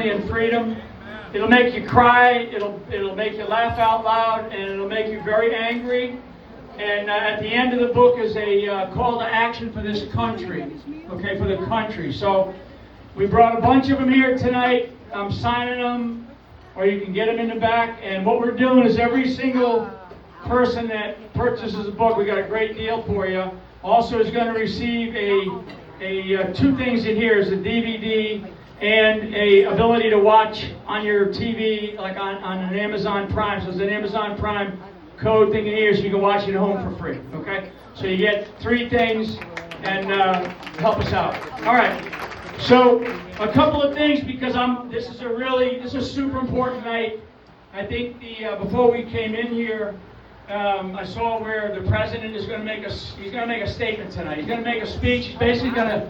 liberty and freedom. It'll make you cry, it'll make you laugh out loud, and it'll make you very angry. And at the end of the book is a call to action for this country, okay, for the country. So we brought a bunch of them here tonight. I'm signing them, or you can get them in the back. And what we're doing is every single person that purchases a book, we got a great deal for you, also is going to receive two things in here, is a DVD and a ability to watch on your TV, like on an Amazon Prime. So there's an Amazon Prime code thing in here, so you can watch it at home for free. Okay, so you get 3 things, and help us out. All right. So a couple of things, because this is a super important night. I think before we came in here, I saw where the president is going to make a statement tonight. He's going to make a speech. He's basically going to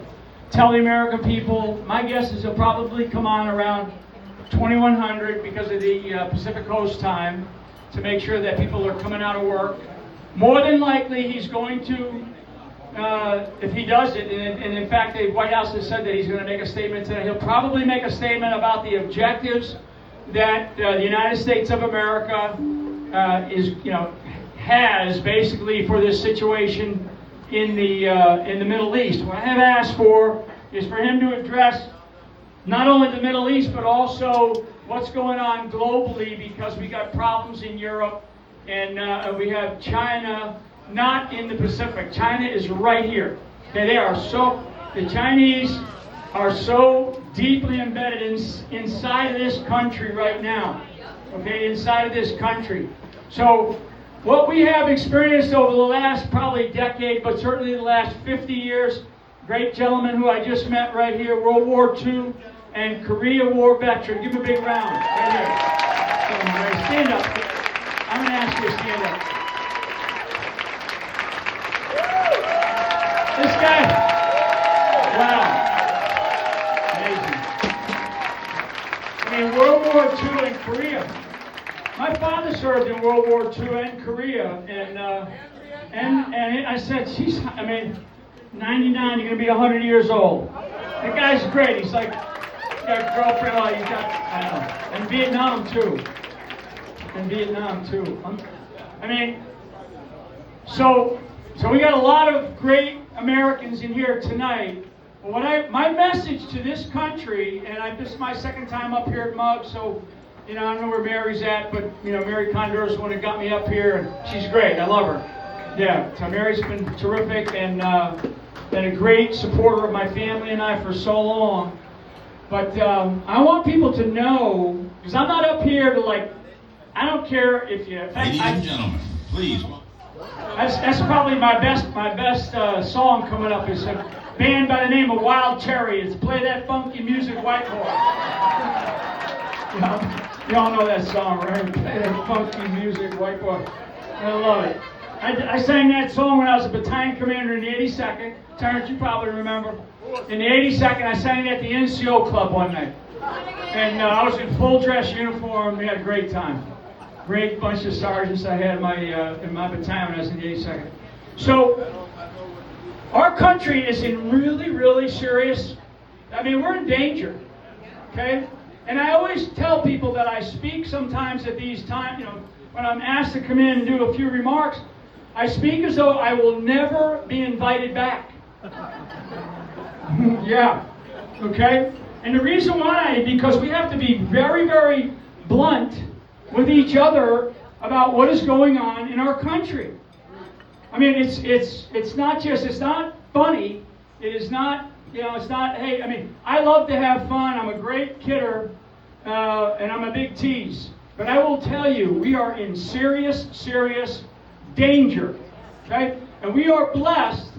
tell the American people. My guess is he'll probably come on around 2100 because of the Pacific Coast time, to make sure that people are coming out of work. More than likely, he's going to, if he does it, and in fact the White House has said that he's going to make a statement today, he'll probably make a statement about the objectives that the United States of America has basically for this situation in the Middle East. What I have asked for is for him to address not only the Middle East, but also what's going on globally, because we got problems in Europe, and we have China not in the Pacific. China is right here. Okay, the Chinese are so deeply embedded inside of this country right now. Okay, inside of this country. So what we have experienced over the last probably decade, but certainly the last 50 years, great gentleman who I just met right here, World War II and Korea War veteran. Give him a big round. Right here. Stand up. I'm going to ask you to stand up. This guy, wow. Amazing. I mean, World War II and Korea. My father served in World War II and Korea, and I said, geez, 99, you're going to be 100 years old. That guy's great. He's like, he's got a girlfriend, I know. And Vietnam too. So we got a lot of great Americans in here tonight. But my message to this country, and this is my second time up here at Mug, so I don't know where Mary's at, but Mary Condor's the one that got me up here, and she's great. I love her. Yeah, so Mary's been terrific and been a great supporter of my family and I for so long. But I want people to know, because I'm not up here to I don't care if you. Ladies and gentlemen, please. That's probably my best song coming up is a band by the name of Wild Cherry. It's Play That Funky Music, White Boy. Y'all know that song, right? Play That Funky Music, White Boy. I love it. I sang that song when I was a battalion commander in the 82nd. Terrence, you probably remember. In the 82nd, I sang it at the NCO club one night. And I was in full dress uniform. We had a great time. Great bunch of sergeants I had in my battalion when I was in the 82nd. So, our country is in really, really serious, we're in danger, okay? And I always tell people that I speak sometimes at these times, when I'm asked to come in and do a few remarks, I speak as though I will never be invited back. Yeah, okay? And the reason why, because we have to be very, very blunt with each other about what is going on in our country. It's not funny. It is not, it's not, hey, I love to have fun. I'm a great kidder, and I'm a big tease. But I will tell you, we are in serious, serious danger, okay? And we are blessed,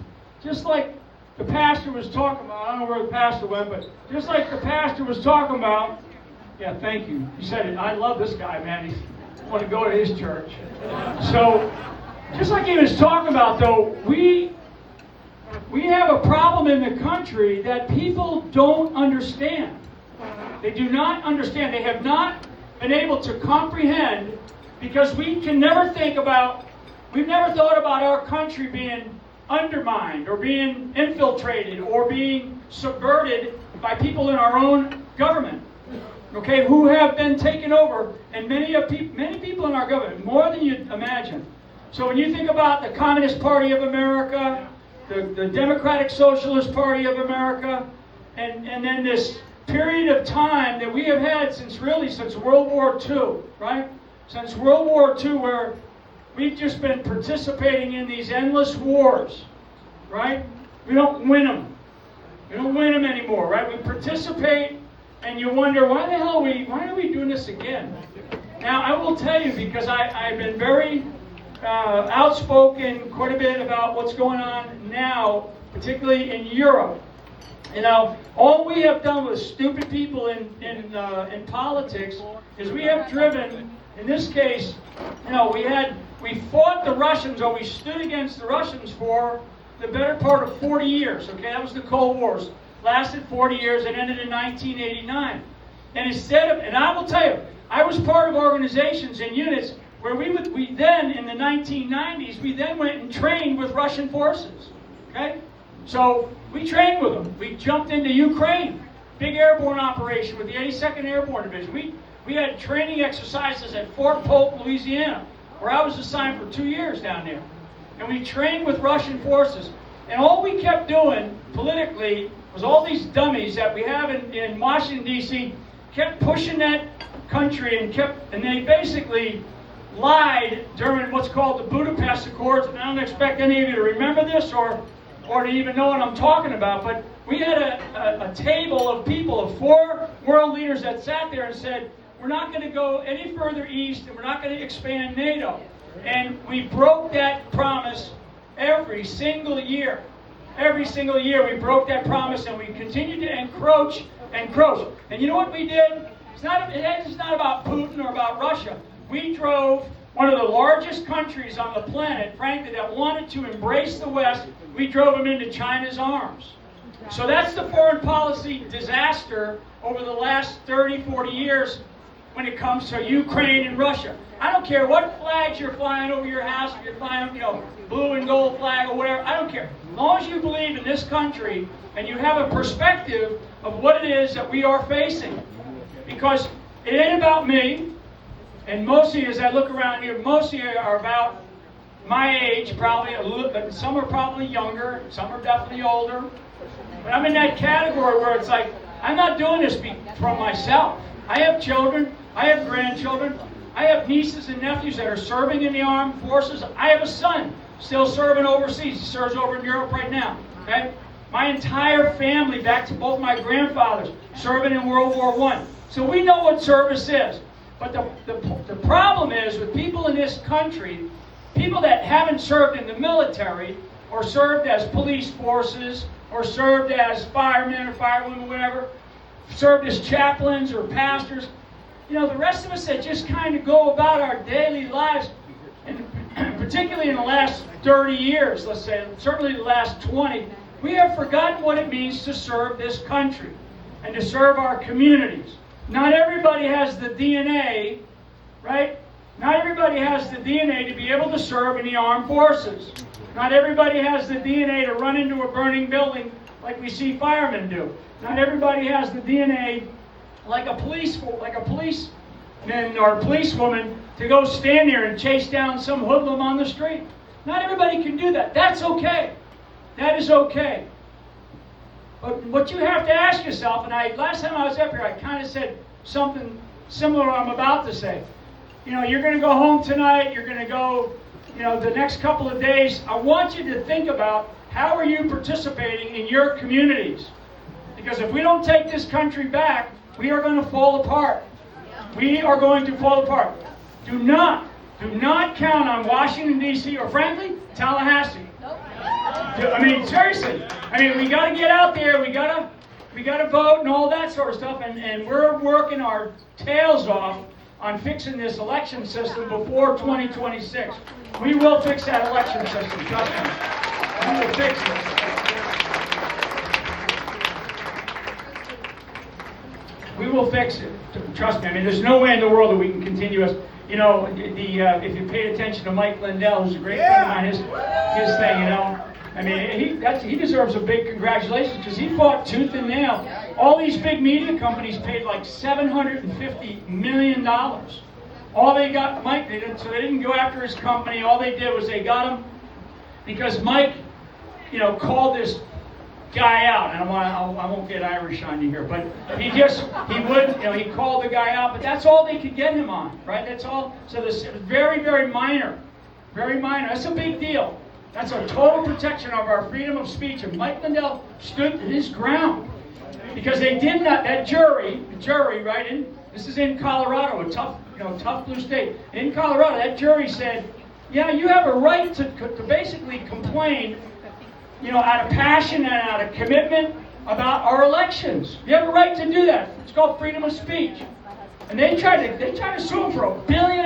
just like the pastor was talking about. I don't know where the pastor went, but just like the pastor was talking about, yeah, thank you. He said it. I love this guy, man. I want to go to his church. So, just like he was talking about, though, we have a problem in the country that people don't understand. They do not understand. They have not been able to comprehend, because we can never we've never thought about our country being undermined or being infiltrated or being subverted by people in our own government okay, who have been taken over, and many people in our government, more than you'd imagine. So when you think about the Communist Party of America, the Democratic Socialist Party of America, and then this period of time that we have had since World War II, right? Since World War II, where we've just been participating in these endless wars, right? We don't win them. We don't win them anymore, right? We participate, and you wonder, why are we doing this again? Now, I will tell you, because I've been very outspoken quite a bit about what's going on now, particularly in Europe. You know, all we have done with stupid people in politics is we have driven, in this case, you know, we fought the Russians, or we stood against the Russians for the better part of 40 years. Okay, that was the Cold Wars. Lasted 40 years and ended in 1989. And I will tell you, I was part of organizations and units where we then, in the 1990s, we then went and trained with Russian forces. Okay? So we trained with them. We jumped into Ukraine, big airborne operation with the 82nd Airborne Division. We had training exercises at Fort Polk, Louisiana, where I was assigned for 2 years down there. And we trained with Russian forces. And all we kept doing politically was all these dummies that we have in Washington, D.C., kept pushing that country and they basically lied during what's called the Budapest Accords. And I don't expect any of you to remember this or to even know what I'm talking about, but we had a table of people, of 4 world leaders that sat there and said, we're not going to go any further east and we're not going to expand NATO. And we broke that promise every single year. Every single year we broke that promise, and we continued to encroach. And you know what we did? It's not about Putin or about Russia. We drove one of the largest countries on the planet, frankly, that wanted to embrace the West. We drove them into China's arms. So that's the foreign policy disaster over the last 30, 40 years when it comes to Ukraine and Russia. I don't care what flags you're flying over your house, if you're flying, blue and gold flag or whatever, I don't care. As long as you believe in this country and you have a perspective of what it is that we are facing. Because it ain't about me, and most of you, as I look around here, most of you are about my age, probably a little, but some are probably younger, some are definitely older. But I'm in that category where it's like, I'm not doing this from myself. I have children, I have grandchildren, I have nieces and nephews that are serving in the armed forces. I have a son still serving overseas. He serves over in Europe right now. Okay? My entire family, back to both my grandfathers, serving in World War I. So we know what service is. But the problem is with people in this country, people that haven't served in the military or served as police forces or served as firemen or firewomen, whatever, served as chaplains or pastors, the rest of us that just kind of go about our daily lives, and particularly in the last 30 years, let's say, certainly the last 20, we have forgotten what it means to serve this country and to serve our communities. Not everybody has the DNA, right? Not everybody has the DNA to be able to serve in the armed forces. Not everybody has the DNA to run into a burning building like we see firemen do. Not everybody has the DNA like a policeman or a policewoman to go stand there and chase down some hoodlum on the street. Not everybody can do that. That's okay. That is okay. But what you have to ask yourself, and last time I was up here, I kind of said something similar to what I'm about to say. You're going to go home tonight, you're going to go, the next couple of days. I want you to think about, how are you participating in your communities? Because if we don't take this country back, we are going to fall apart. We are going to fall apart. Do not count on Washington, D.C., or frankly, Tallahassee. Seriously. We got to get out there. We got to vote and all that sort of stuff. And we're working our tails off on fixing this election system before 2026. We will fix that election system. Trust me. We will fix it. We will fix it. Trust me. There's no way in the world that we can continue as, if you paid attention to Mike Lindell, who's a great friend of mine, his thing, he deserves a big congratulations because he fought tooth and nail. All these big media companies paid like $750 million. All they got, Mike, so they didn't go after his company. All they did was they got him because Mike, called this guy out. And I won't get Irish on you here, but he called the guy out. But that's all they could get him on, right? That's all. So this is very, very minor, very minor. That's a big deal. That's a total protection of our freedom of speech. And Mike Lindell stood his ground because they did not. That jury, right? This is in Colorado, a tough blue state. In Colorado, that jury said, yeah, you have a right to basically complain, out of passion and out of commitment about our elections. You have a right to do that. It's called freedom of speech. And they tried to sue him for $1.5 billion.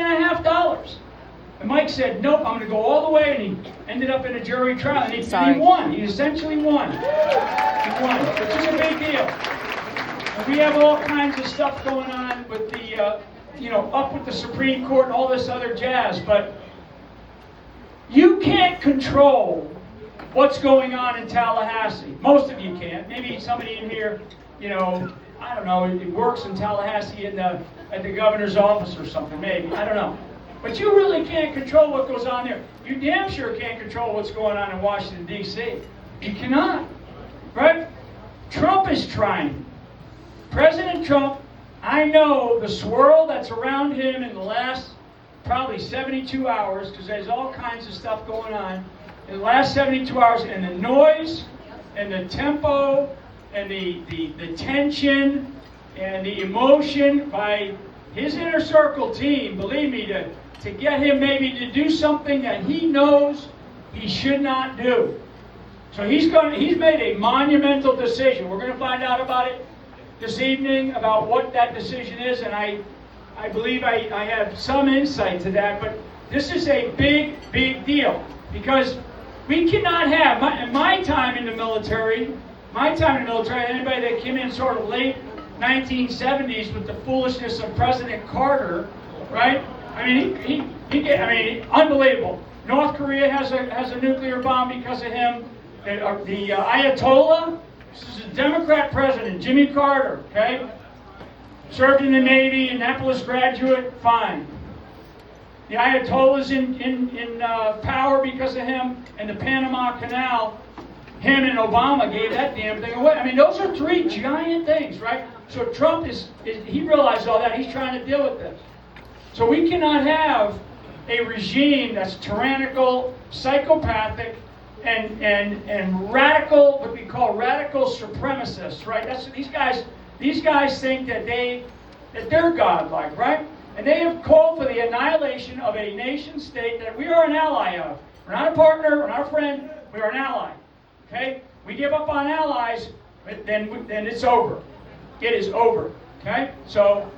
And Mike said, nope, I'm going to go all the way. And he ended up in a jury trial. And he won. He essentially won. He won, which is a big deal. And we have all kinds of stuff going on with the, up with the Supreme Court and all this other jazz. But you can't control what's going on in Tallahassee. Most of you can't. Maybe somebody in here, I don't know, it works in Tallahassee at the governor's office or something, maybe. I don't know. But you really can't control what goes on there. You damn sure can't control what's going on in Washington, D.C. You cannot. Right? Trump is trying. President Trump, I know the swirl that's around him in the last probably 72 hours, because there's all kinds of stuff going on in the last 72 hours, and the noise and the tempo and the tension and the emotion by his inner circle team, believe me, to get him maybe to do something that he knows he should not do. So he's made a monumental decision. We're going to find out about it this evening, about what that decision is, and I believe I have some insight to that, but this is a big, big deal, because we cannot have, my time in the military, anybody that came in sort of late 1970s with the foolishness of President Carter, right? I mean, unbelievable. North Korea has a nuclear bomb because of him. The Ayatollah, this is a Democrat president, Jimmy Carter, okay? Served in the Navy, Annapolis graduate, fine. The Ayatollah's in power because of him, and the Panama Canal, him and Obama gave that damn thing away. I mean, those are three giant things, right? So Trump he realized all that. He's trying to deal with this. So we cannot have a regime that's tyrannical, psychopathic, and radical, what we call radical supremacists, right? That's these guys think that they're godlike, right? And they have called for the annihilation of a nation state that we are an ally of. We're not a partner, we're not a friend, we are an ally. Okay? We give up on allies, then it's over. It is over. Okay? So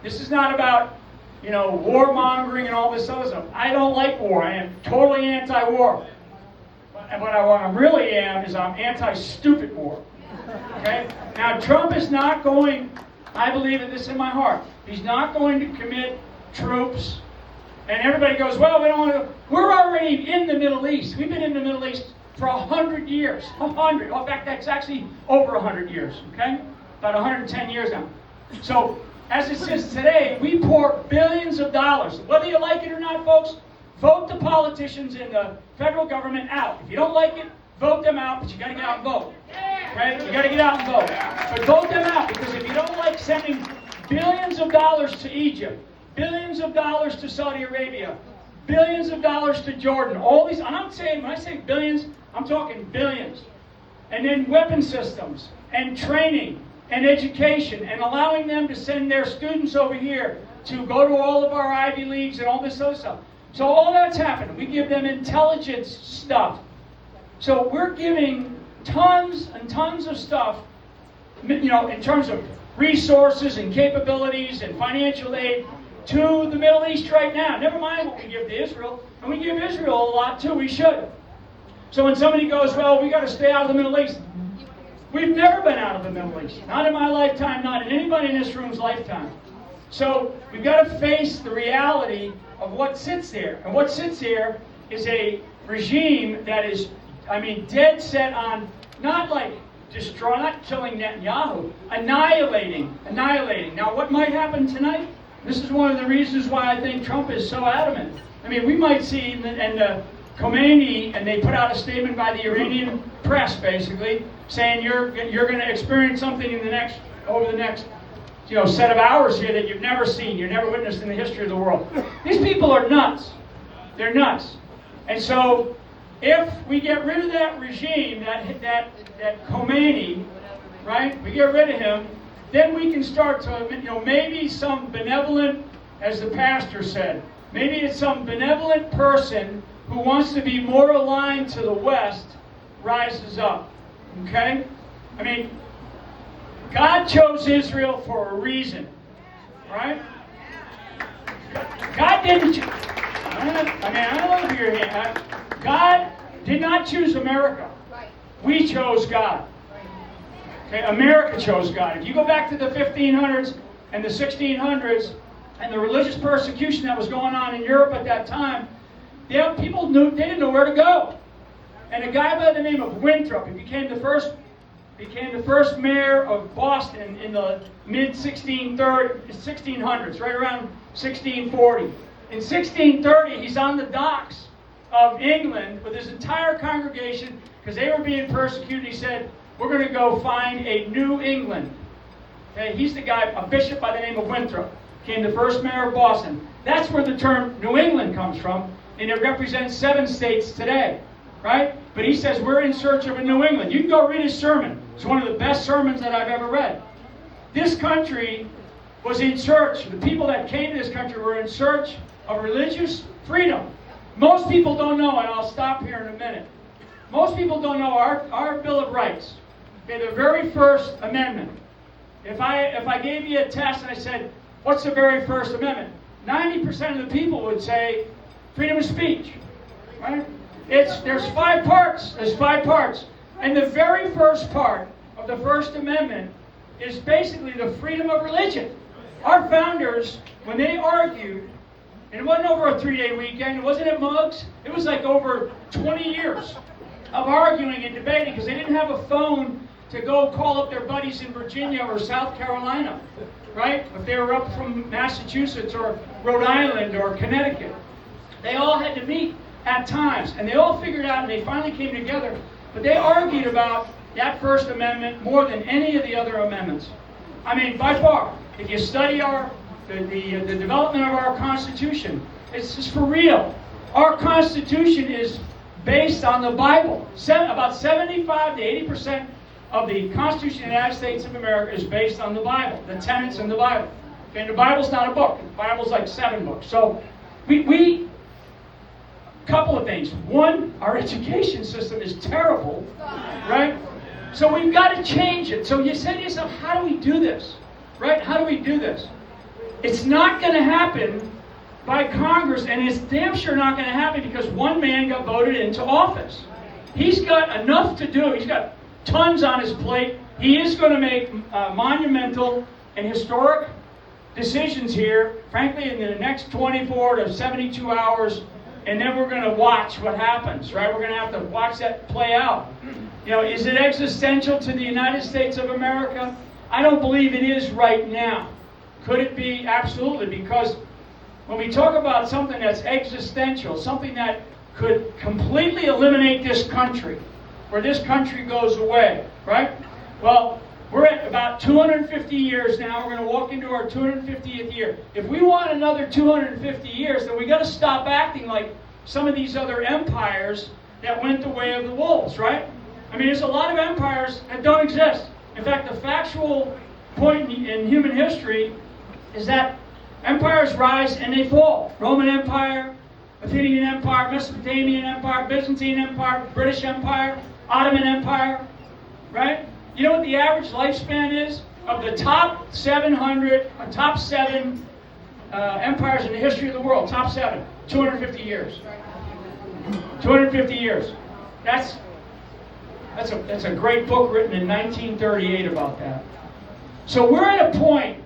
this is not about warmongering and all this other stuff. I don't like war. I am totally anti-war. And what I really am is I'm anti-stupid war. Okay? Now, Trump is not going, I believe in this in my heart, he's not going to commit troops. And everybody goes, well, we don't want to. We're already in the Middle East. We've been in the Middle East for 100 years. 100. In fact, that's actually over 100 years. Okay? About 110 years now. So, as it says today, we pour billions of dollars. Whether you like it or not, folks, vote the politicians in the federal government out. If you don't like it, vote them out, but you got to get out and vote. Right? You got to get out and vote. But vote them out, because if you don't like sending billions of dollars to Egypt, billions of dollars to Saudi Arabia, billions of dollars to Jordan, all these, and I'm saying, when I say billions, I'm talking billions. And then weapon systems, and training, and education, and allowing them to send their students over here to go to all of our Ivy Leagues and all this other stuff. So all that's happened. We give them intelligence stuff. So we're giving tons and tons of stuff, in terms of resources and capabilities and financial aid to the Middle East right now. Never mind what we give to Israel. And we give Israel a lot too. We should. So when somebody goes, well, we got to stay out of the Middle East. We've never been out of the Middle East. Not in my lifetime, not in anybody in this room's lifetime. So we've got to face the reality of what sits there. And what sits here is a regime that is, dead set on, not like destroying, not killing Netanyahu, annihilating. Now, what might happen tonight? This is one of the reasons why I think Trump is so adamant. I mean, we might see, and Khomeini, and they put out a statement by the Iranian press, basically, saying you're going to experience something over the next set of hours here that you've never seen, you've never witnessed in the history of the world. These people are nuts. They're nuts. And so, if we get rid of that regime, that Khomeini, right? We get rid of him, then we can start to, maybe some benevolent, as the pastor said, maybe it's some benevolent person who wants to be more aligned to the West rises up. Okay? I mean, God chose Israel for a reason, right? God didn't. I don't know if you're here. God did not choose America. We chose God. Okay, America chose God. If you go back to the 1500s and the 1600s and the religious persecution that was going on in Europe at that time, people didn't know where to go. And a guy by the name of Winthrop, he became the first mayor of Boston in the mid 1600s, right around 1640. In 1630, he's on the docks of England with his entire congregation because they were being persecuted. He said, "We're going to go find a New England." Okay, he's the guy, a bishop by the name of Winthrop, became the first mayor of Boston. That's where the term New England comes from, and it represents 7 states today, right? But he says we're in search of a New England. You can go read his sermon. It's one of the best sermons that I've ever read. This country was in search. The people that came to this country were in search of religious freedom. Most people don't know, and I'll stop here in a minute. Most people don't know our Bill of Rights. Okay, the very first amendment. If I gave you a test and I said, what's the very first amendment? 90% of the people would say freedom of speech. Right? There's 5 parts. There's 5 parts. And the very first part of the First Amendment is basically the freedom of religion. Our founders, when they argued, and it wasn't over a 3-day weekend, it wasn't at Mugs, it was like over 20 years of arguing and debating because they didn't have a phone to go call up their buddies in Virginia or South Carolina, right? If they were up from Massachusetts or Rhode Island or Connecticut. They all had to meet at times, and they all figured out, and they finally came together. But they argued about that First Amendment more than any of the other amendments. I mean, by far, if you study the development of our Constitution, it's just for real. Our Constitution is based on the Bible. About 75 to 80% of the Constitution of the United States of America is based on the Bible, the tenets in the Bible. Okay, and the Bible's not a book. The Bible's like 7 books. So we couple of things. One, our education system is terrible, right? So we've got to change it. So you say to yourself, how do we do this? Right? How do we do this? It's not going to happen by Congress, and it's damn sure not going to happen because one man got voted into office. He's got enough to do. He's got tons on his plate. He is going to make monumental and historic decisions here, frankly, in the next 24 to 72 hours, and then we're going to watch what happens, right? We're going to have to watch that play out. Is it existential to the United States of America? I don't believe it is right now. Could it be? Absolutely, because when we talk about something that's existential, something that could completely eliminate this country, where this country goes away, right? Well, we're at about 250 years now. We're going to walk into our 250th year. If we want another 250 years, then we got to stop acting like some of these other empires that went the way of the wolves, right? I mean, there's a lot of empires that don't exist. In fact, the factual point in human history is that empires rise and they fall. Roman Empire, Athenian Empire, Mesopotamian Empire, Byzantine Empire, British Empire, Ottoman Empire, right? You know what the average lifespan is of the top 7 empires in the history of the world? Top 7, 250 years. 250 years. That's a great book written in 1938 about that. So we're at a point,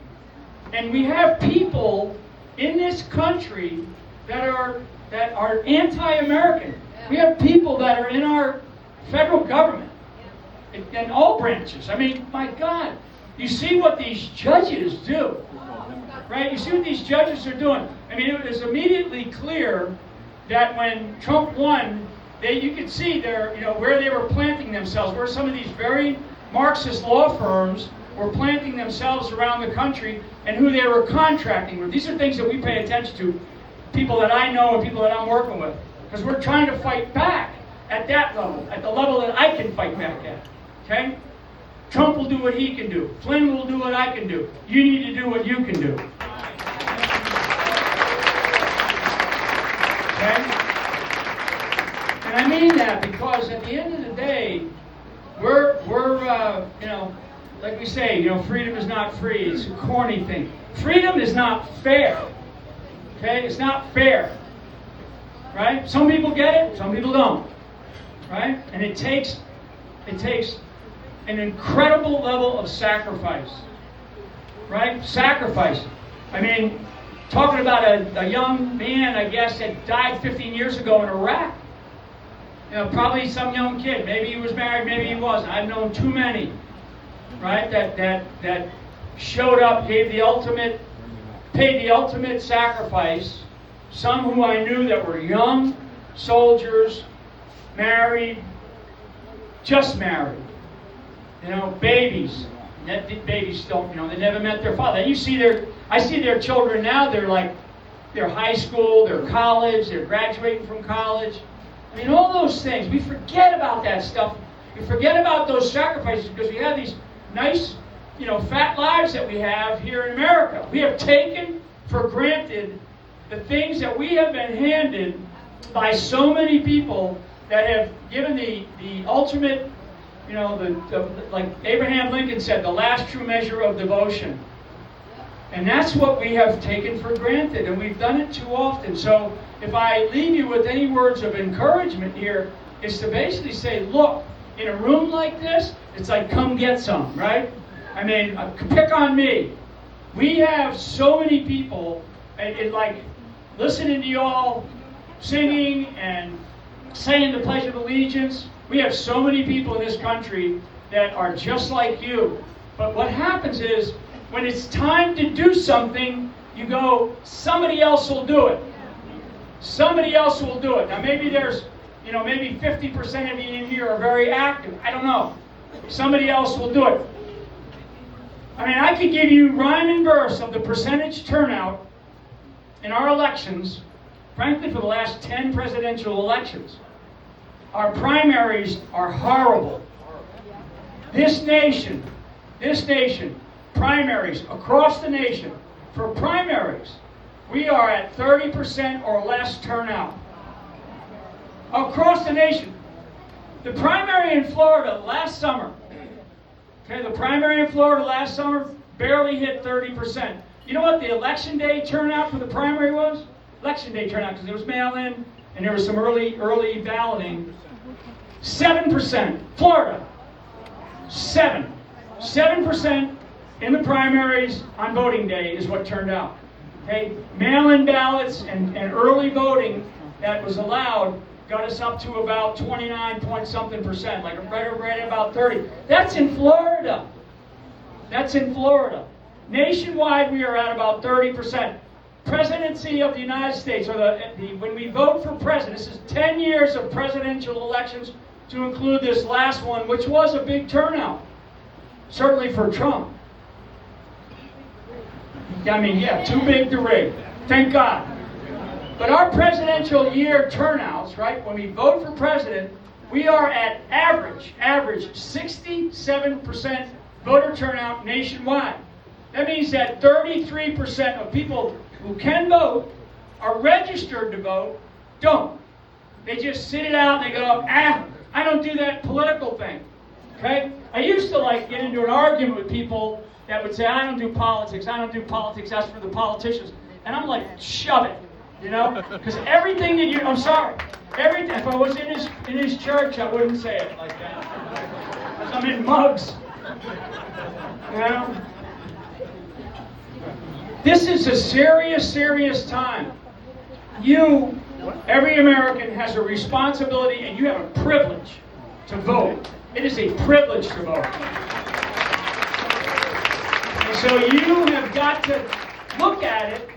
and we have people in this country that are anti-American. We have people that are in our federal government and all branches. I mean, my God, you see what these judges do, right? You see what these judges are doing. I mean, it was immediately clear that when Trump won, you could see where they were planting themselves, where some of these very Marxist law firms were planting themselves around the country and who they were contracting with. These are things that we pay attention to, people that I know and people that I'm working with, because we're trying to fight back at that level, at the level that I can fight back at. Okay? Trump will do what he can do. Flynn will do what I can do. You need to do what you can do. Okay? And I mean that because at the end of the day, we're like we say, freedom is not free. It's a corny thing. Freedom is not fair. Okay? It's not fair. Right? Some people get it, some people don't. Right? And it takes an incredible level of sacrifice. Right? Sacrifice. I mean, talking about a young man, I guess, that died 15 years ago in Iraq. Probably some young kid. Maybe he was married, maybe he wasn't. I've known too many, right? That showed up, paid the ultimate sacrifice. Some who I knew that were young soldiers, married, just married. Babies. Babies don't, they never met their father. I see their children now. They're high school, they're college, they're graduating from college. I mean, all those things. We forget about that stuff. We forget about those sacrifices because we have these nice, fat lives that we have here in America. We have taken for granted the things that we have been handed by so many people that have given the ultimate, like Abraham Lincoln said, the last true measure of devotion. And that's what we have taken for granted, and we've done it too often. So if I leave you with any words of encouragement here, is to basically say, look, in a room like this, it's like, come get some, right? I mean, pick on me. We have so many people, like listening to y'all singing and saying the Pledge of Allegiance. We have so many people in this country that are just like you. But what happens is, when it's time to do something, you go, somebody else will do it. Somebody else will do it. Now maybe there's, maybe 50% of you in here are very active. I don't know. Somebody else will do it. I mean, I could give you rhyme and verse of the percentage turnout in our elections, frankly, for the last 10 presidential elections. Our primaries are horrible. This nation, primaries across the nation, for primaries, we are at 30% or less turnout. Across the nation. The primary in Florida last summer, barely hit 30%. You know what the election day turnout for the primary was? Election day turnout, because it was mail-in and there was some early balloting. 7%. Florida. 7% in the primaries on voting day is what turned out. Okay, mail-in ballots and early voting that was allowed got us up to about 29-point-something%, like right at about 30. That's in Florida. Nationwide, we are at about 30%. Presidency of the United States, or when we vote for president, this is 10 years of presidential elections to include this last one, which was a big turnout, certainly for Trump. I mean, yeah, too big to rig. Thank God. But our presidential year turnouts, right, when we vote for president, we are at average 67% voter turnout nationwide. That means that 33% of people who can vote, are registered to vote, don't. They just sit it out and they go, I don't do that political thing. Okay? I used to get into an argument with people that would say, I don't do politics, that's for the politicians. And I'm like, shove it. Because everything that I'm sorry. Everything, if I was in his church, I wouldn't say it like that. Because I'm in mugs. This is a serious time. You, every American, has a responsibility and you have a privilege to vote. It is a privilege to vote. And so you have got to look at it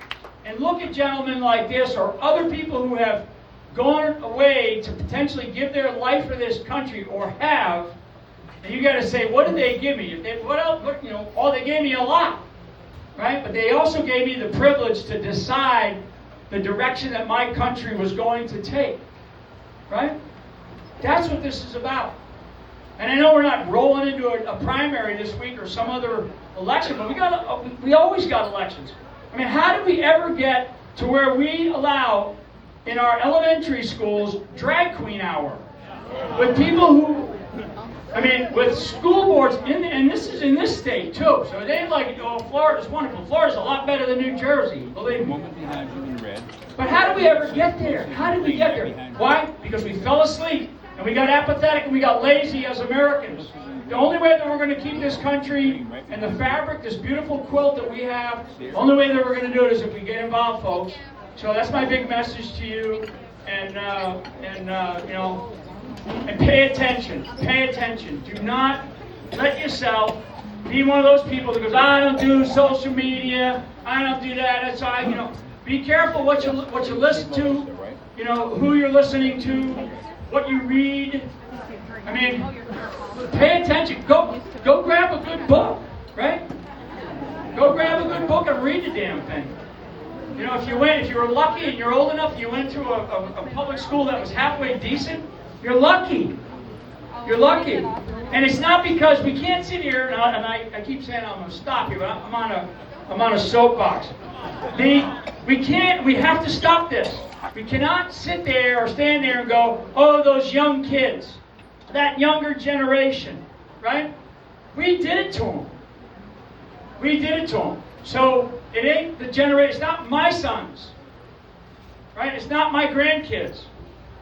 and look at gentlemen like this or other people who have gone away to potentially give their life for this country or have, and you got to say, what did they give me? What else? Oh, they gave me a lot, right? But they also gave me the privilege to decide the direction that my country was going to take, right? That's what this is about. And I know we're not rolling into a primary this week or some other election, but we always got elections. I mean, how did we ever get to where we allow in our elementary schools drag queen hour with people who, I mean, with school boards, and this is in this state too. So they like, oh, Florida's wonderful. Florida's a lot better than New Jersey, believe me. But how did we ever get there? How did we get there? Why? Because we fell asleep and we got apathetic and we got lazy as Americans. The only way that we're going to keep this country and the fabric, this beautiful quilt that we have, the only way that we're going to do it is if we get involved, folks. So that's my big message to you, and pay attention. Pay attention. Do not let yourself be one of those people that goes, I don't do social media, I don't do that. That's all. Be careful what you listen to. Who you're listening to, what you read. I mean, pay attention. Go grab a good book, right? Go grab a good book and read the damn thing. If you were lucky and you're old enough, you went to a public school that was halfway decent, you're lucky. You're lucky. And it's not because we can't sit here, and I keep saying I'm going to stop here, but I'm on a soapbox. We have to stop this. We cannot sit there or stand there and go, oh, those young kids, that younger generation, right? We did it to them. We did it to them. So it ain't the generation, it's not my sons, right? It's not my grandkids.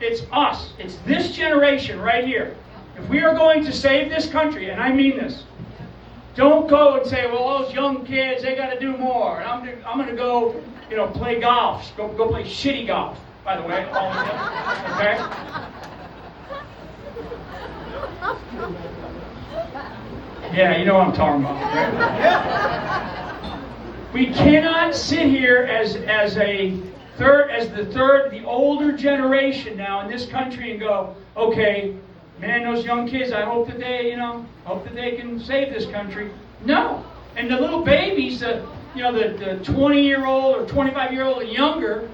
It's us. It's this generation right here. If we are going to save this country, and I mean this, don't go and say, well, those young kids, they got to do more. And I'm going to go, play golf. Go play shitty golf, by the way. Okay? Yeah, you know what I'm talking about. Right? We cannot sit here as the older generation now in this country and go, okay, man, those young kids, I hope that they can save this country. No. And the little babies, the 20-year-old or 25-year-old and younger,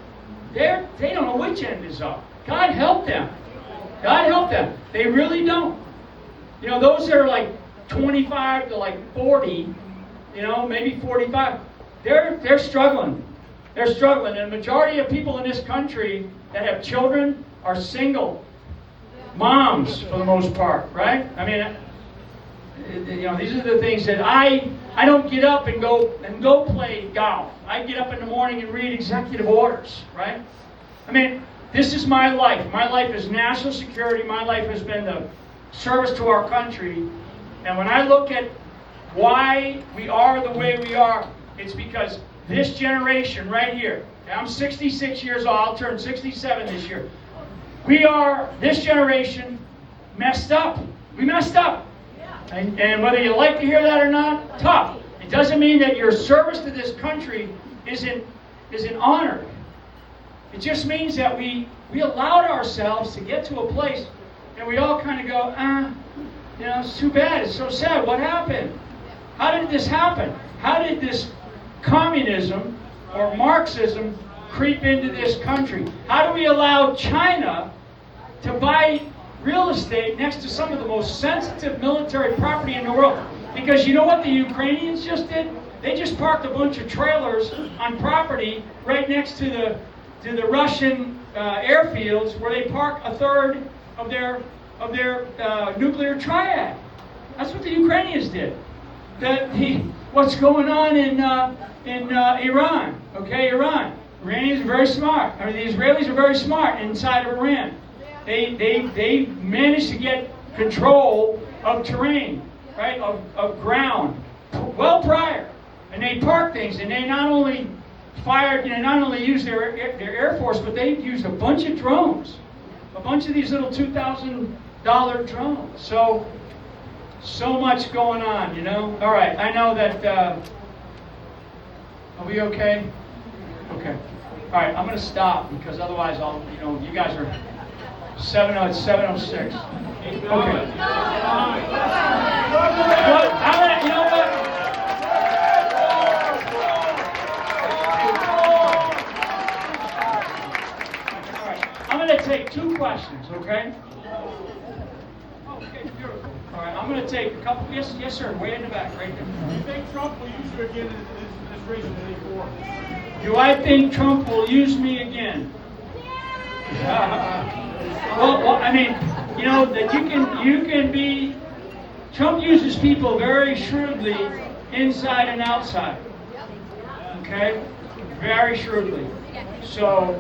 they don't know which end is up. God help them. God help them. They really don't. Those that are like 25 to like 40, maybe 45, they're struggling. They're struggling. And the majority of people in this country that have children are single. Moms, for the most part, right? I mean, these are the things that I don't get up and go play golf. I get up in the morning and read executive orders, right? I mean, this is my life. My life is national security. My life has been the service to our country. And when I look at why we are the way we are, it's because this generation right here, I'm 66 years old, I'll turn 67 this year. This generation messed up. We messed up. And whether you like to hear that or not, tough. It doesn't mean that your service to this country isn't honored. It just means that we allowed ourselves to get to a place and we all kind of go, it's too bad, it's so sad. What happened? How did this happen? How did this communism or Marxism creep into this country? How do we allow China to buy real estate next to some of the most sensitive military property in the world? Because you know what the Ukrainians just did? They just parked a bunch of trailers on property right next to the Russian airfields where they park a third of their nuclear triad. That's what the Ukrainians did. What's going on in Iran? Okay, Iran. Iranians are very smart. I mean, the Israelis are very smart inside of Iran. They managed to get control of terrain, right, of ground, well prior. And they parked things, and they not only used their Air Force, but they used a bunch of drones. A bunch of these little 2,000 drone. So much going on, you know. All right, I know that. Are we okay? Okay. All right, I'm going to stop because otherwise I'll, you know, you guys are it's 7:06. Okay. Well, you know what? All right, I'm going to take 2 questions, okay? Okay, beautiful. All right, I'm going to take a couple. Yes, sir. Way in the back, right there. Do you think Trump will use you again in this race in '84? Do I think Trump will use me again? Well, I mean, you know that you can be. Trump uses people very shrewdly, inside and outside. Okay, very shrewdly. So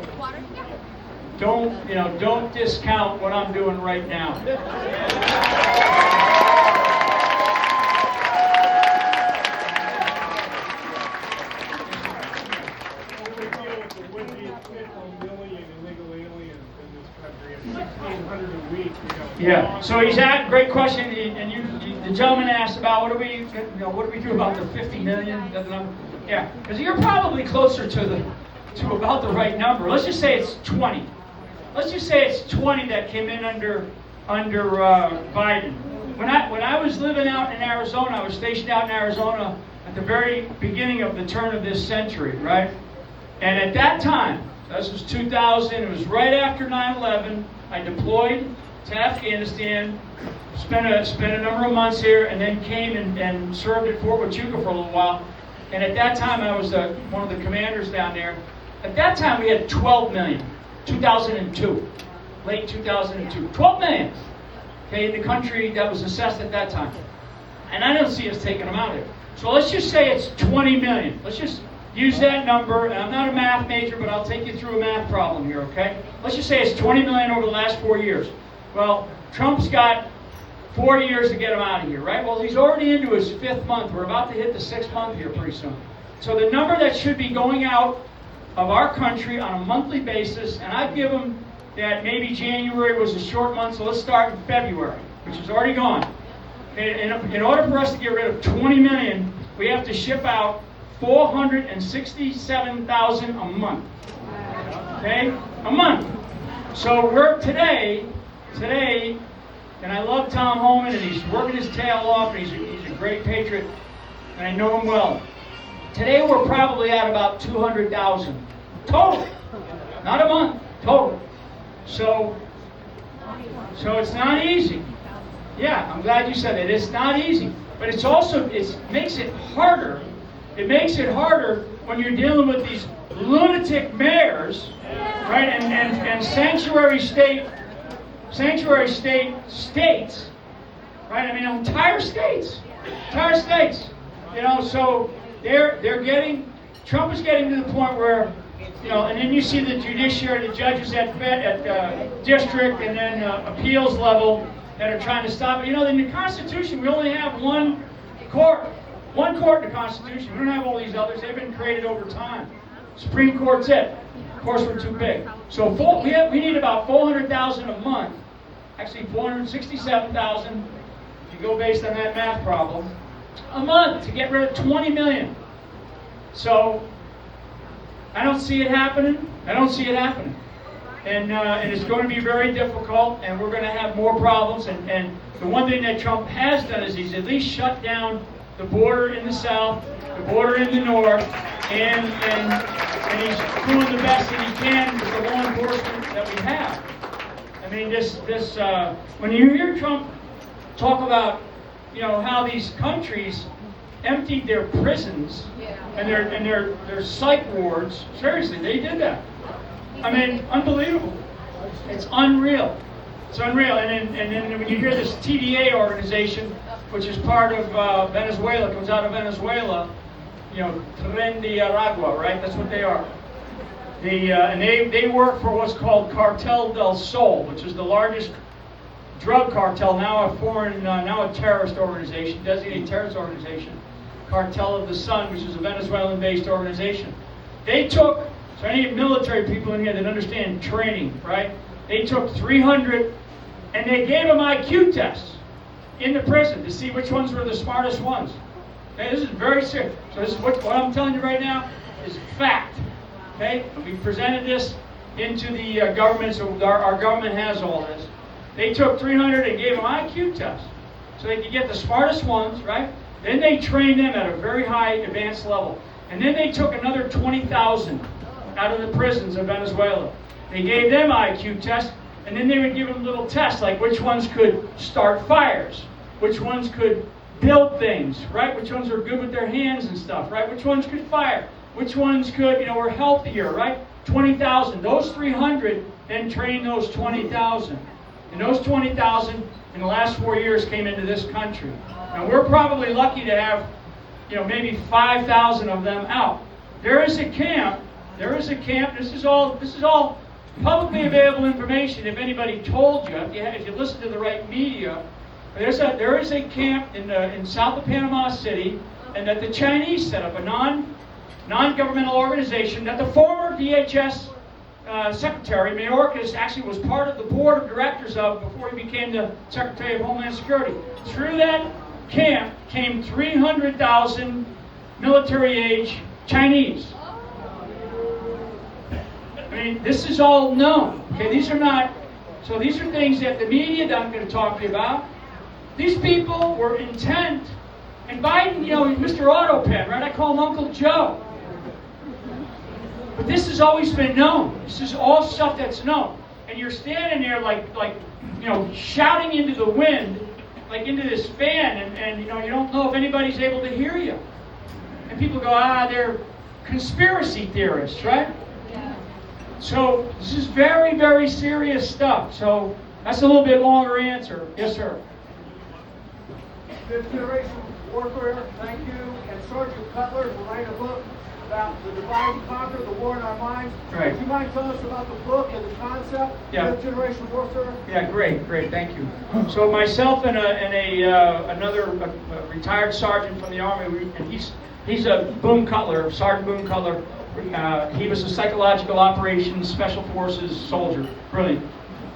don't discount what I'm doing right now. Yeah. So he's at great question, and the gentleman asked about what do we do about the 50 million? Yeah, because you're probably closer to about the right number. Let's just say it's 20. Let's just say it's 20 that came in under Biden. When I was living out in Arizona, I was stationed out in Arizona at the very beginning of the turn of this century, right? And at that time, this was 2000. It was right after 9/11. I deployed to Afghanistan, spent a number of months here, and then came and served at Fort Huachuca for a little while. And at that time, I was one of the commanders down there. At that time, we had 12 million. 2002, late 2002, 12 million. Okay, in the country that was assessed at that time, and I don't see us taking them out here. So let's just say it's 20 million. Let's just use that number. And I'm not a math major, but I'll take you through a math problem here. Okay, let's just say it's 20 million over the last 4 years. Well, Trump's got 4 years to get him out of here, right? Well, he's already into his 5th month. We're about to hit the 6th month here pretty soon. So the number that should be going out of our country on a monthly basis, and I'd give him that maybe January was a short month, so let's start in February, which is already gone. Okay, in order for us to get rid of 20 million, we have to ship out 467,000 a month. Okay, a month. So we're today, and I love Tom Homan, and he's working his tail off, and he's a great patriot, and I know him well. Today we're probably at about 200,000 total, not a month, total. So it's not easy. Yeah, I'm glad you said that. It's not easy, but it makes it harder. It makes it harder when you're dealing with these lunatic mayors, right? And sanctuary states, right? I mean, entire states. You know, so Trump is getting to the point where, you know, and then you see the judiciary, the judges at district and then appeals level that are trying to stop it. You know, in the Constitution, we only have one court in the Constitution. We don't have all these others. They've been created over time. Supreme Court's it. Of course, we're too big. So we need about 400,000 a month. Actually, 467,000, if you go based on that math problem, a month to get rid of 20 million. So I don't see it happening. And it's going to be very difficult, and we're going to have more problems. And the one thing that Trump has done is he's at least shut down the border in the south, the border in the north, and he's doing the best that he can with the law enforcement that we have. I mean, when you hear Trump talk about, you know, how these countries emptied their prisons and their psych wards. Seriously, they did that. I mean, unbelievable. It's unreal. And then when you hear this TDA organization, which is part of Venezuela, comes out of Venezuela, you know, Tren de Aragua, right? That's what they are. And they work for what's called Cartel del Sol, which is the largest drug cartel, now a terrorist organization, designated terrorist organization. Cartel of the Sun, which is a Venezuelan-based organization. So any military people in here that understand training, right? They took 300 And they gave them IQ tests in the prison to see which ones were the smartest ones. Okay, this is very serious. So this is what I'm telling you right now is fact. Okay, we presented this into the government, so our government has all this. They took 300 and gave them IQ tests so they could get the smartest ones, right? Then they trained them at a very high advanced level. And then they took another 20,000 out of the prisons of Venezuela. They gave them IQ tests, and then they would give them little tests like which ones could start fires, which ones could build things, right? Which ones are good with their hands and stuff, right? Which ones could fire? Which ones could, were healthier, right? 20,000. Those 300 then trained those 20,000. And those 20,000 in the last 4 years came into this country. Now we're probably lucky to have, maybe 5,000 of them out. There is a camp. This is all publicly available information. If anybody told you, if you listen to the right media, there is a camp in south of Panama City, and that the Chinese set up, a non-governmental organization that the former DHS Secretary Mayorkas actually was part of the board of directors of before he became the Secretary of Homeland Security. Through that camp came 300,000 military-age Chinese. I mean, this is all known. Okay, these are things that the media aren't going to talk to you about. These people were intent, and Biden, Mr. Autopen, right? I call him Uncle Joe. But this has always been known. This is all stuff that's known. And you're standing there like shouting into the wind, like into this fan, and you don't know if anybody's able to hear you. And people go, they're conspiracy theorists, right? Yeah. So this is very, very serious stuff. So that's a little bit longer answer. Yes, sir. Fifth generation warfare, thank you. And Sergeant Cutler will write a book about the divide and conquer, the war in our minds. Right. Would you mind telling us about the book and the concept? Yeah. Fifth generation warfare. Yeah, great, thank you. So myself and another retired sergeant from the Army, and he's a Boone Cutler, Sergeant Boone Cutler. He was a psychological operations special forces soldier. Brilliant,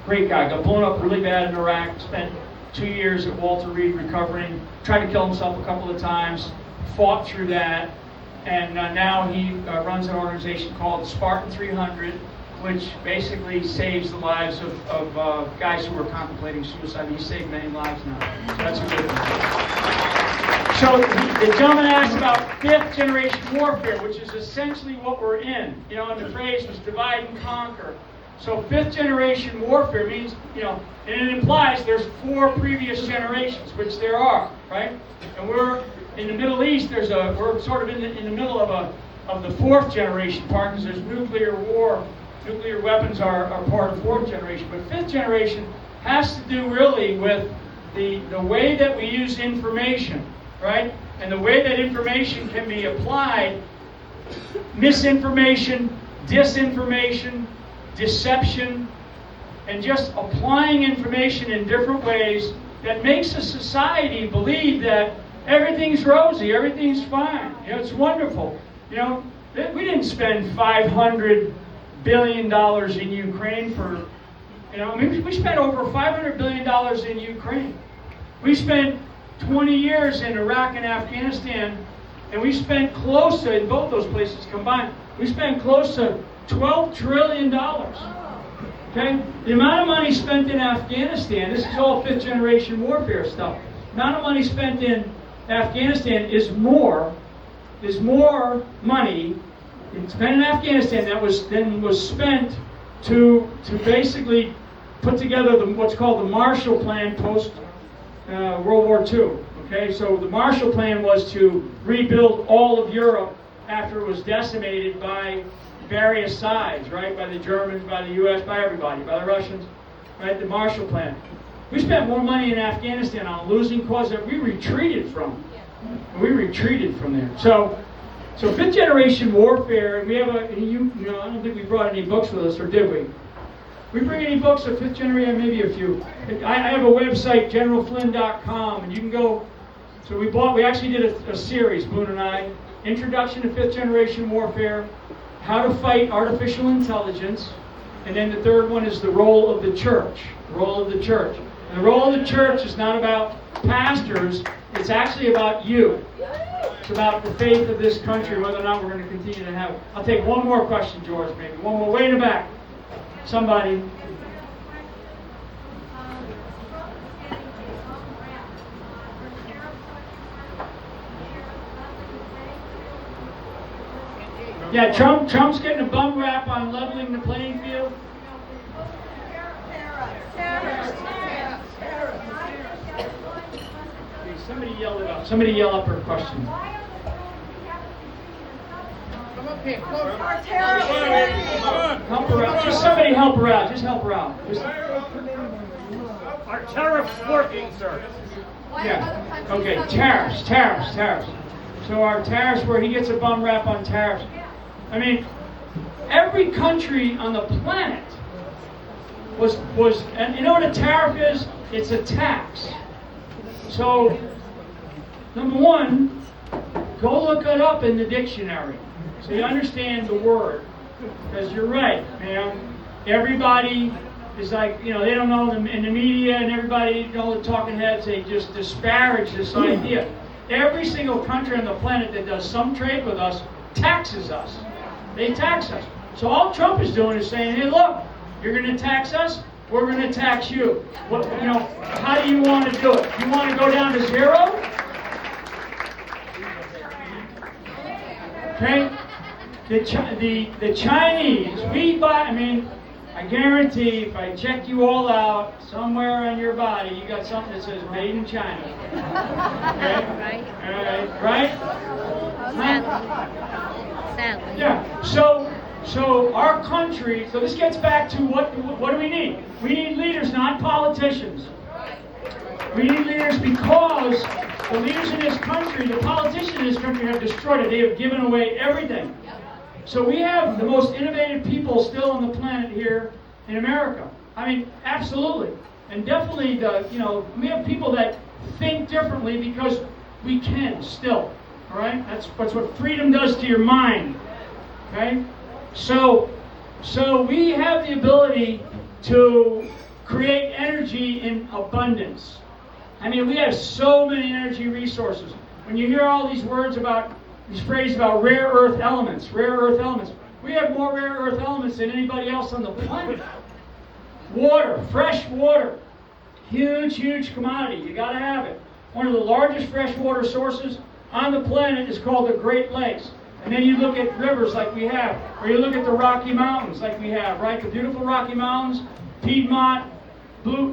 great guy. Got blown up really bad in Iraq. Spent 2 years at Walter Reed recovering. Tried to kill himself a couple of times. Fought through that. And now he runs an organization called Spartan 300, which basically saves the lives of guys who are contemplating suicide. He's saved many lives now. So that's a good one. So the gentleman asked about fifth generation warfare, which is essentially what we're in. And the phrase was divide and conquer. So fifth generation warfare means, and it implies there's 4 previous generations, which there are, right? And we're in the Middle East. We're sort of in the middle of the 4th generation part, because there's nuclear war. Nuclear weapons are part of 4th generation. But 5th generation has to do really with the way that we use information, right? And the way that information can be applied, misinformation, disinformation, deception, and just applying information in different ways that makes a society believe that everything's rosy, everything's fine. It's wonderful. We didn't spend $500 billion in Ukraine for, we spent over $500 billion in Ukraine. We spent 20 years in Iraq and Afghanistan, and we spent close to, in both those places combined, we spent close to $12 trillion. Okay? The amount of money spent in Afghanistan, this is all 5th generation warfare stuff. The amount of money spent in Afghanistan is more money spent in Afghanistan than was spent to basically put together what's called the Marshall Plan post World War II. Okay, so the Marshall Plan was to rebuild all of Europe after it was decimated by various sides, right? By the Germans, by the U.S., by everybody, by the Russians, right? The Marshall Plan. We spent more money in Afghanistan on a losing cause that we retreated from. We retreated from there. So 5th generation warfare, and we have I don't think we brought any books with us, or did we? We bring any books of 5th generation? Maybe a few. I have a website, generalflynn.com, and you can go. So we actually did a series, Boone and I, Introduction to 5th Generation Warfare, How to Fight Artificial Intelligence, And then the third one is the role of the church. The role of the church. And the role of the church is not about pastors, it's actually about you. It's about the faith of this country, whether or not we're going to continue to have it. I'll take one more question, George, maybe. One more. Way in the back. Somebody. Yeah, Trump's getting a bum rap on leveling the playing field. Okay, somebody yell it up. Somebody yell up her question. Help her out. Just somebody help her out. Just help her out. Our tariffs working, sir. Yeah. Okay, tariffs. So our tariffs, where he gets a bum rap on tariffs. I mean, every country on the planet was, and you know what a tariff is? It's a tax. So, number one, go look it up in the dictionary so you understand the word. Because you're right, man. Everybody is like, you know, they don't know in the media and everybody, all the talking heads, they just disparage this idea. Every single country on the planet that does some trade with us taxes us. They tax us. So all Trump is doing is saying, hey, look, you're going to tax us, we're going to tax you. What, you know, how do you want to do it? You want to go down to zero? Okay? The Chinese, we buy, I mean, I guarantee if I check you all out, somewhere on your body, you got something that says made in China. Okay? Right? Sadly. Yeah. So our country, so this gets back to what do we need? We need leaders, not politicians. We need leaders because the leaders in this country, the politicians in this country have destroyed it. They have given away everything. So we have the most innovative people still on the planet here in America. I mean, absolutely. And definitely we have people that think differently because we can still. All right? That's what freedom does to your mind. Okay? So we have the ability to create energy in abundance. I mean, we have so many energy resources. When you hear all these words about, these phrases about rare earth elements, we have more rare earth elements than anybody else on the planet. Water, fresh water, huge commodity. You got to have it. One of the largest freshwater sources on the planet is called the Great Lakes. And then you look at rivers like we have, or you look at the Rocky Mountains like we have, right? The beautiful Rocky Mountains, Piedmont, Blue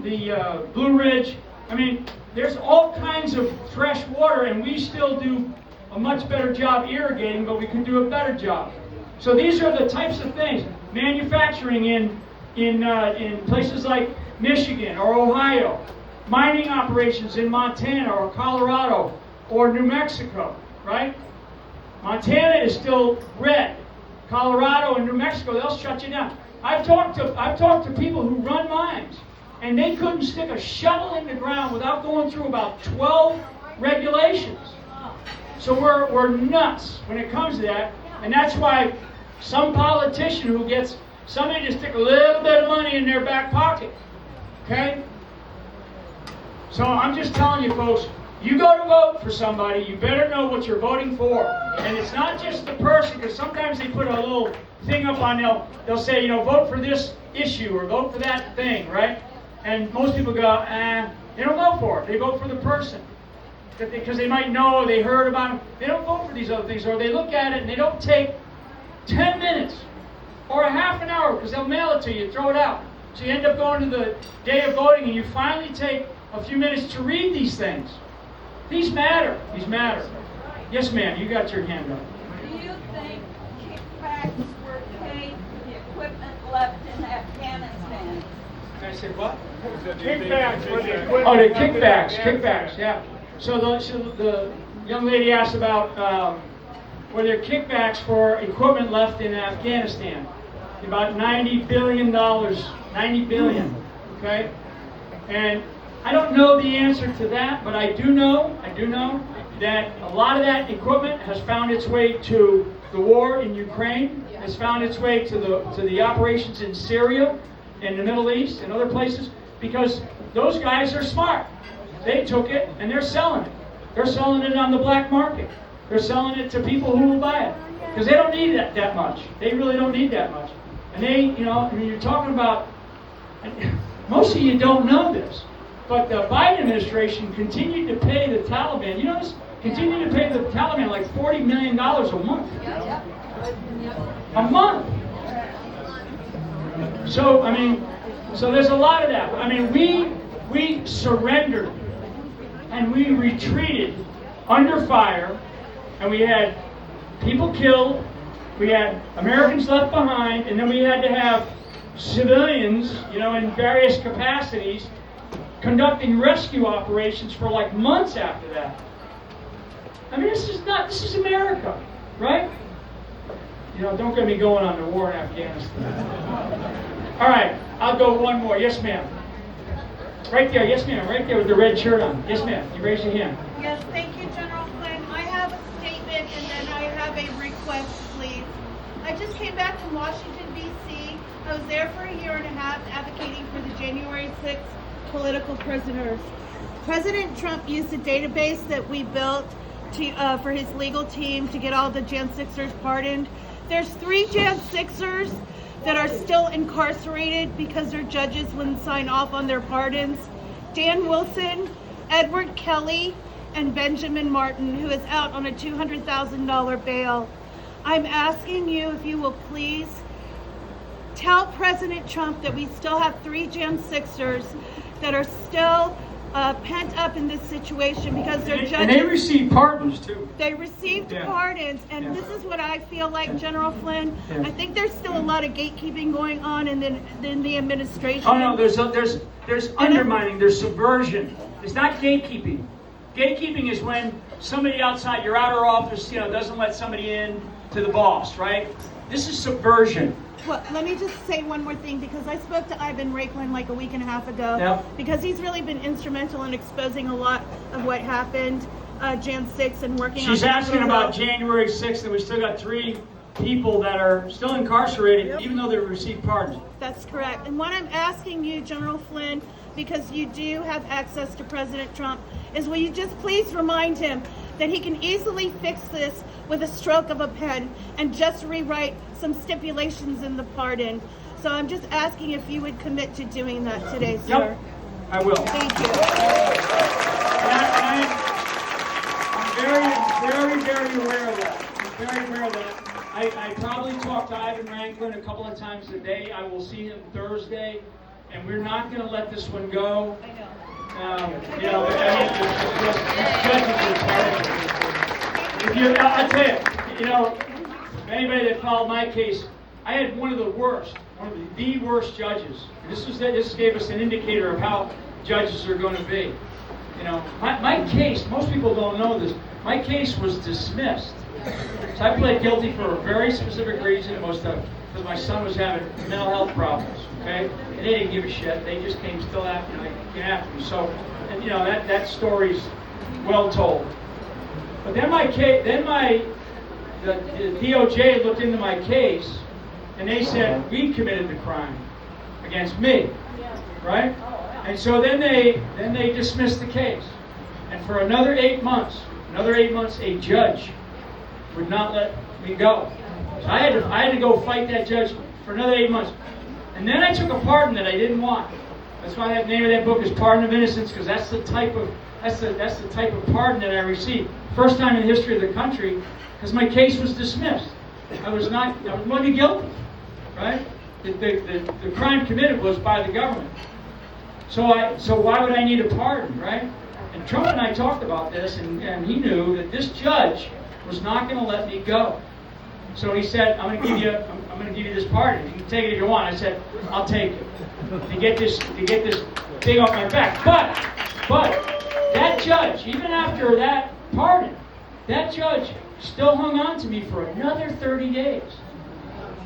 Ridge. I mean, there's all kinds of fresh water, and we still do a much better job irrigating, but we can do a better job. So these are the types of things. Manufacturing in places like Michigan or Ohio. Mining operations in Montana or Colorado or New Mexico, right? Montana is still red. Colorado and New Mexico, they'll shut you down. I've talked to people who run mines, and they couldn't stick a shovel in the ground without going through about 12 regulations. So we're nuts when it comes to that, and that's why some politician who gets somebody to stick a little bit of money in their back pocket, okay? So I'm just telling you folks, you go to vote for somebody, you better know what you're voting for. And it's not just the person, because sometimes they put a little thing up on, they'll say, vote for this issue or vote for that thing, right? And most people go, they don't vote for it. They vote for the person. Because they might know, they heard about them. They don't vote for these other things, or they look at it and they don't take 10 minutes or a half an hour, because they'll mail it to you, throw it out. So you end up going to the day of voting and you finally take a few minutes to read these things. These matter. Yes, ma'am, you got your hand up. Do you think kickbacks were paid for the equipment left in Afghanistan? Can I say what? Kickbacks for the equipment. Oh, the kickbacks, yeah. So the young lady asked about were there kickbacks for equipment left in Afghanistan? About $90 billion, $90 billion, okay? And I don't know the answer to that, but I do know that a lot of that equipment has found its way to the war in Ukraine. It's found its way to the operations in Syria, in the Middle East, and other places, because those guys are smart. They took it and they're selling it. They're selling it on the black market. They're selling it to people who will buy it. Because they don't need that much. They really don't need that much. And they, I mean, you're talking about, most of you don't know this, but the Biden administration continued to pay the Taliban, continued to pay the Taliban like $40 million a month. A month. So, I mean, so there's a lot of that. I mean, we surrendered and we retreated under fire, and we had people killed, we had Americans left behind, and then we had to have civilians, in various capacities, conducting rescue operations for like months after that. I mean, this is America, right? Don't get me going on the war in Afghanistan. All right, I'll go one more. Yes, ma'am. Right there, yes, ma'am. Right there with the red shirt on. Yes, ma'am. You raise your hand. Yes, thank you, General Flynn. I have a statement and then I have a request, please. I just came back from Washington, D.C. I was there for a year and a half advocating for the January 6th political prisoners. President Trump used a database that we built for his legal team to get all the Jan 6ers pardoned. There's 3 Jan 6ers that are still incarcerated because their judges wouldn't sign off on their pardons. Dan Wilson, Edward Kelly, and Benjamin Martin, who is out on a $200,000 bail. I'm asking you if you will please tell President Trump that we still have 3 Jan 6ers that are still pent up in this situation because their judges... And they received pardons, too. They received pardons, and this is what I feel like, General Flynn. Yeah. I think there's still a lot of gatekeeping going on in the administration. Oh, no, there's undermining, there's subversion. It's not gatekeeping. Gatekeeping is when somebody outside your outer office, doesn't let somebody in to the boss, right? This is subversion. Well, let me just say one more thing, because I spoke to Ivan Raiklan like a week and a half ago, because he's really been instrumental in exposing a lot of what happened Jan 6 and working on... She's asking about January 6th, and we still got 3 people that are still incarcerated, even though they received pardons. That's correct. And what I'm asking you, General Flynn, because you do have access to President Trump, is will you just please remind him that he can easily fix this with a stroke of a pen and just rewrite some stipulations in the pardon. So I'm just asking if you would commit to doing that today, sir. Yep, I will. Thank you. I'm very aware of that. I'm very aware of that. I probably talked to Ivan Raiklan a couple of times a day. I will see him Thursday, and we're not going to let this one go. I know. I'll tell you, anybody that followed my case, I had one of the worst judges. This gave us an indicator of how judges are going to be. My case, most people don't know this, my case was dismissed. So I pled guilty for a very specific reason. It was because my son was having mental health problems, okay? And they didn't give a shit. They just came still after me. So, and that story's well told. But then the DOJ looked into my case, and they said we committed the crime against me, right? And so then they dismissed the case, and for another 8 months, a judge would not let me go. So I had to go fight that judge for another 8 months, and then I took a pardon that I didn't want. That's why the name of that book is Pardon of Innocence, because that's the type of pardon that I received. First time in the history of the country, because my case was dismissed. I was more than guilty, right? The crime committed was by the government. So why would I need a pardon, right? And Trump and I talked about this, and he knew that this judge was not going to let me go. So he said, I'm going to give you this pardon. You can take it if you want. I said, I'll take it to get this thing off my back. But that judge, even after that pardon, that judge still hung on to me for another 30 days.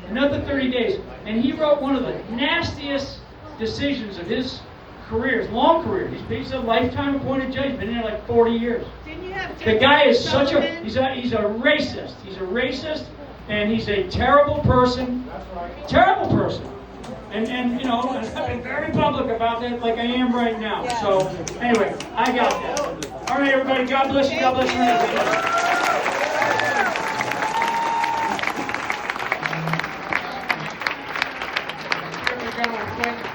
Another 30 days. And he wrote one of the nastiest decisions of his career, his long career. He's a lifetime appointed judge, been in there like 40 years. Didn't you have the guy is he's a racist. He's a racist. and he's a terrible person. That's right. Terrible person. And you know, I've been very public about that like I am right now. So, anyway, I got that. All right, everybody, God bless you. God bless you. Gentleman Flynn.